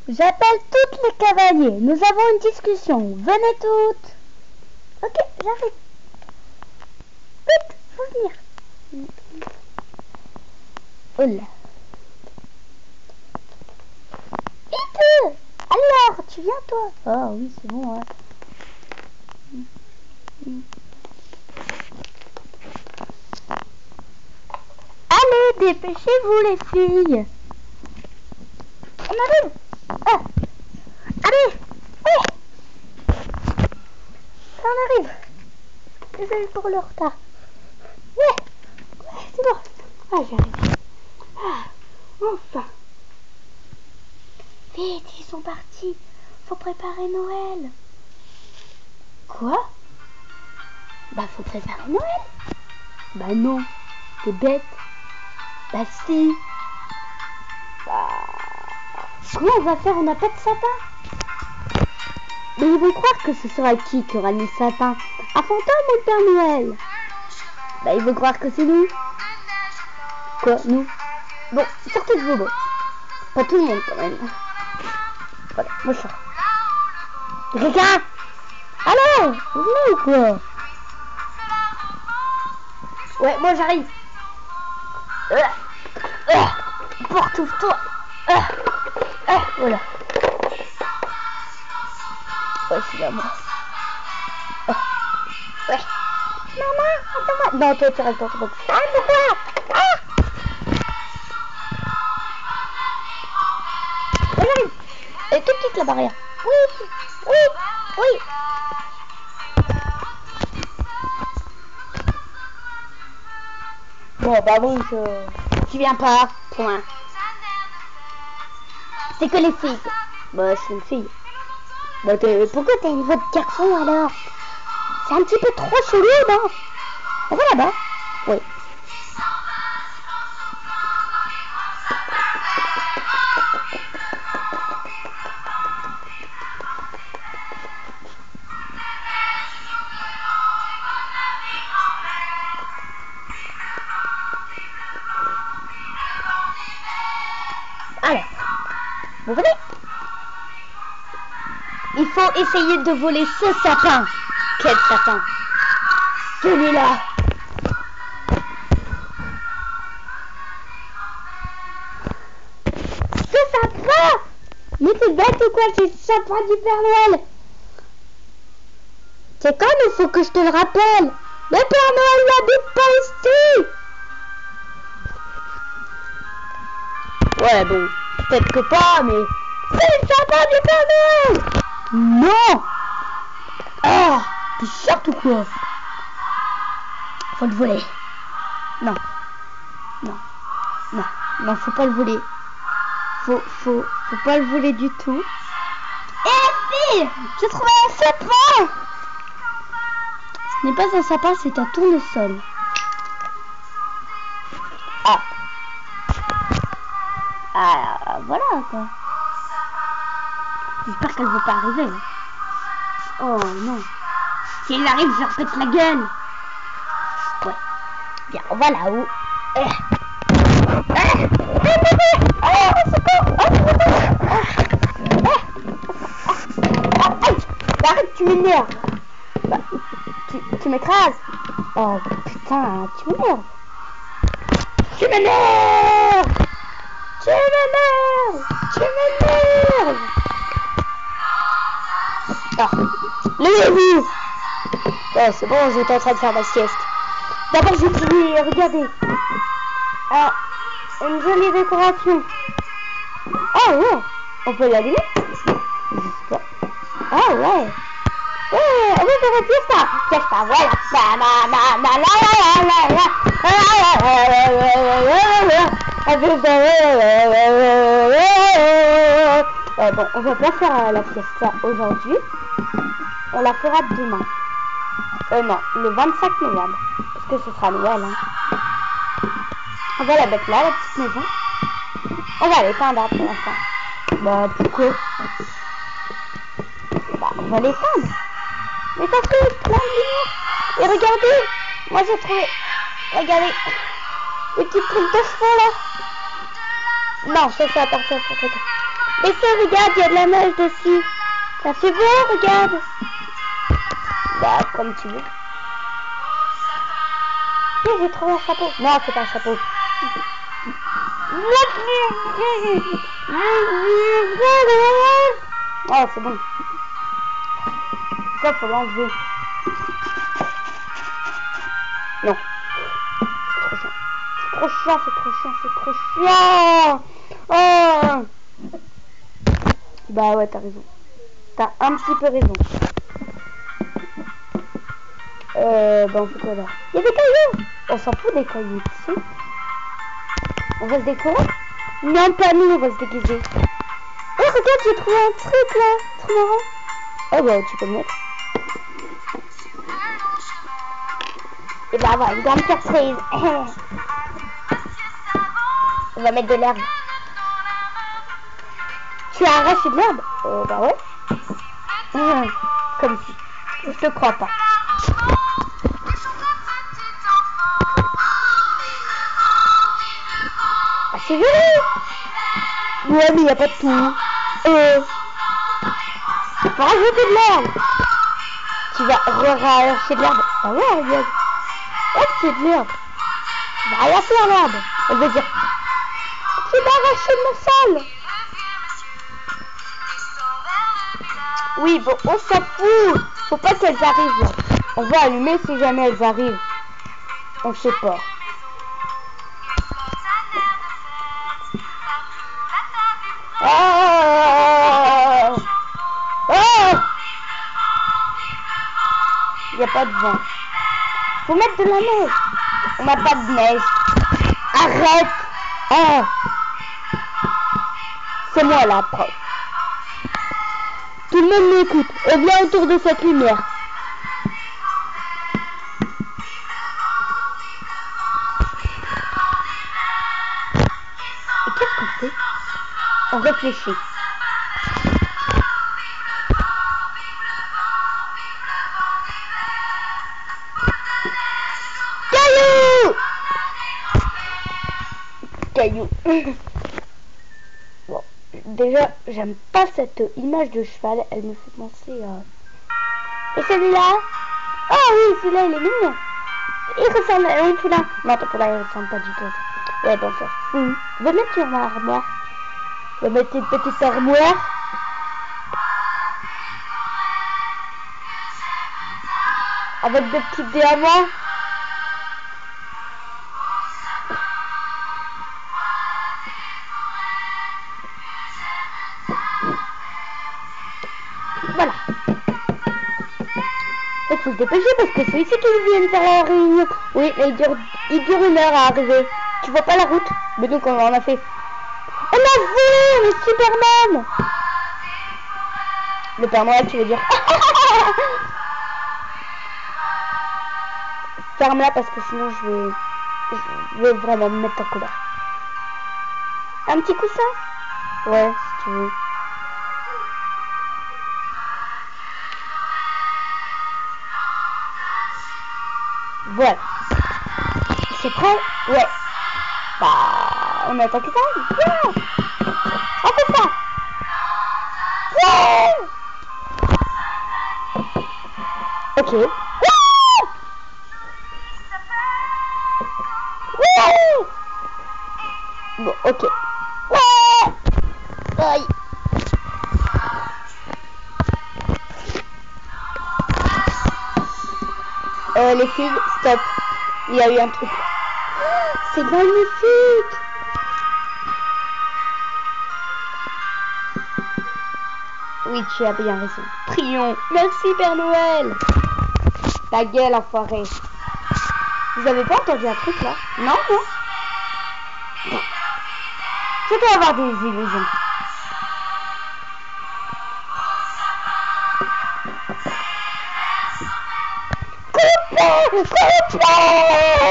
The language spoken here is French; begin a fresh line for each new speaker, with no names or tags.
J'appelle toutes les cavaliers. Nous avons une discussion. Venez toutes. Ok, j'arrive. Vite, faut venir. Oh là. Vite. Alors, tu viens toi? Oh oui, c'est bon, ouais. Allez, dépêchez-vous les filles. On arrive. Ah. Allez. Oui. On arrive. Désolé pour le retard. Ouais. Ouais, c'est bon. Ah, j'arrive. Ah, enfin. Vite, ils sont partis. Faut préparer Noël. Quoi? Bah, faut préparer Noël. Bah non. T'es bête. Bah si. Bah... Comment on va faire? On n'a pas de sapin. Mais ils vont croire que ce sera qui aura le sapin? Un fantôme ou le Père Noël? Bah ils vont croire que c'est nous. Quoi, nous? Bon, sortez de vos mots. Pas tout le monde quand même. Voilà, moi je sors. Quelqu'un? Allô? Vous venez ou quoi? Ouais, moi j'arrive. Porte, ouvre-toi. Voilà. Ouais, c'est là, moi. Ouais. Maman, attends-moi. Non, toi, tu restes dans ton box. Ah, pourquoi? Ah! Ouais, j'arrive. Elle est toute petite, la barrière. Oui, oui, oui. Bon, bah bon, tu viens pas, point. C'est que les filles. Bah, je suis une fille. Bah, pourquoi t'as une voix de garçon, alors? C'est un petit peu trop chelou, non? On va là-bas. Oui. Alors, vous venez? Il faut essayer de voler ce sapin. Quel sapin? Celui-là. Ce sapin? Mais t'es bête ou quoi? C'est le sapin du Père Noël. C'est comme il faut que je te le rappelle. Le Père Noël n'habite pas ici. Ouais, bon, peut-être que pas, mais... C'est le sapin du Père Noël. Non. Ah, t'es sûr ou quoi? Faut le voler. Non. Non. Non. Non, faut pas le voler. Faut pas le voler du tout. Eh fille, j'ai trouvé un sapin. Ce n'est pas un sapin, c'est un tournesol. Ah. Ah, voilà quoi. J'espère qu'elle ne va pas arriver. Oh non. Si elle arrive, je leur pète la gueule. Ouais. Bien, on va là-haut. Arrête, tu m'énerves. Bah, tu m'écrases. Oh putain, tu m'énerves. Tu m'énerves. Tu m'énerves. Tu m'énerves. Ah, levez-vous. Oh, c'est bon, j'étais en train de faire ma sieste. D'abord, je vais regarder. Ah, une jolie décoration. Ah ouais, on peut l'allumer? Ah ouais. Ouais, on peut retirer ça. Fiesta, voilà. Bon, on va pas faire la fiesta aujourd'hui. On la fera demain. Non, le 25 novembre. Parce que ce sera Noël. Hein. On va la mettre là, la petite maison. On va l'éteindre pour l'instant. Bah, pourquoi? Bah, on va l'éteindre. Mais ça fait plein de lumière. Et regardez, moi j'ai trouvé. Regardez. Les petits trucs de cheveux là. Non, ça c'est à partir de Mais ça, regarde, il y a de la neige dessus. Ça fait beau, regarde. Bah, comme tu veux. Et j'ai trouvé un chapeau. Non, c'est pas un chapeau. Oh, c'est bon. Ça, faut l'enlever. Non. C'est trop chiant. C'est trop chiant, c'est trop chiant, c'est trop chiant. Oh. Bah ouais, t'as raison. T'as un petit peu raison. Bah on fait quoi là? Il y a des cailloux. On s'en fout des cailloux, tu sais. On va se décorer? Non, pas nous, on va se déguiser. Oh, regarde, j'ai trouvé un truc là. Trop marrant. Oh bah, tu peux le mettre. Et bah, voilà, une grande surprise. On va mettre de l'herbe. Tu as arraché de l'herbe? Bah ouais. Comme si. Je te crois pas. Ah, c'est joli. Ouais, mais il n'y a pas de tout. Faut rajouter de l'herbe. Tu vas arracher de l'herbe. Ah ouais, regarde. Hop, c'est de l'herbe. Bah, rien faire l'herbe. Elle veut dire, tu vas arracher mon sol. Oui, bon, on s'en fout. Faut pas qu'elles arrivent là. On va allumer si jamais elles arrivent. On sait pas. Oh, oh, il n'y a pas de vent. Faut mettre de la neige. On n'a pas de neige. Arrête. Oh. C'est moi la prof. Tout le monde m'écoute. On vient autour de cette lumière. Et qu'est-ce qu'on fait? On réfléchit. Caillou. Bon, déjà, j'aime pas cette image de cheval. Elle me fait penser à... Et celui-là? Ah oui, celui-là, il est mignon. Il ressemble à un poulain. Non, ton poulain, il ressemble pas du tout à ça. Ouais, bon, ça fout. On va mettre sur ma armoire. On va mettre une petite armoire. Avec des petits diamants. Voilà. Il faut se dépêcher parce que c'est ici qu'ils viennent faire la réunion. Oui, mais il dure 1 heure à arriver. Tu vois pas la route? Mais donc on en a fait. On a vu le Superman. Le Père Noël, tu veux dire? Ferme-la parce que sinon je vais vraiment me mettre en colère. Un petit coussin? Ouais, si tu veux. Voilà. C'est prêt? Ouais. Bah, on attend que ça. Yeah. On fait ça. Ouais. Ok. Ouais. Ouais. Bon, ok. Ouais. Aïe. Les filles, stop. Il y a eu un truc. C'est magnifique. Oui, tu as bien raison. Prions. Merci, Père Noël. Ta gueule, enfoiré. Vous avez pas entendu un truc, là? Non, non. Je dois avoir des illusions. Coupez! Coupez!